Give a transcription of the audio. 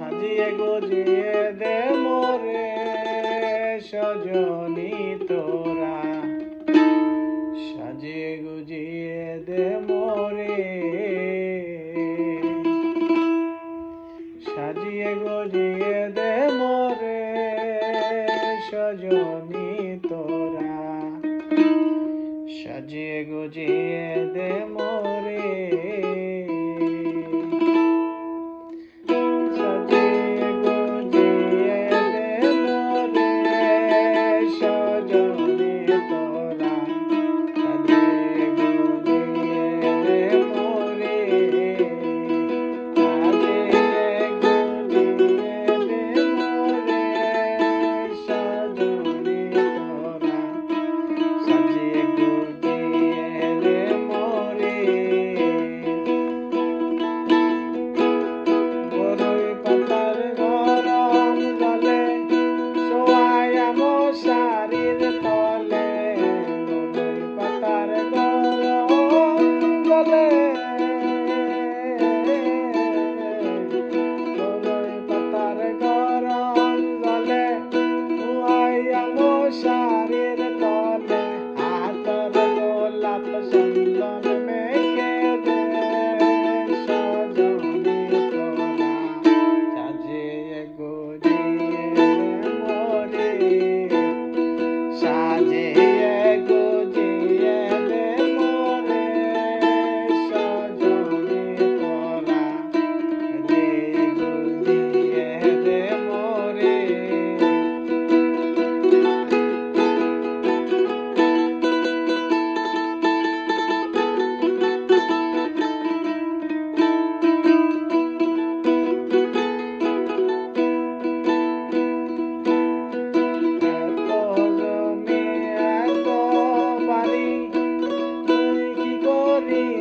সাজিয়ে গুজিয়ে দে মোরে সজনী তোরা, সাজিয়ে গুজিয়ে দে মোরে, সাজিয়ে গুজিয়ে দে মোরে সজনী তোরা, সাজিয়ে গুজিয়ে দে মোরে। শাড়ির তলে আতর গোলাপ চন্দন মেখে দে সজনী তোরা, সাজিয়ে গুজিয়ে দে মোরে, সাজিয়ে গুজিয়ে দে মোরে সজনী তোরা, সাজিয়ে গুজিয়ে দে মোরে। Sorry.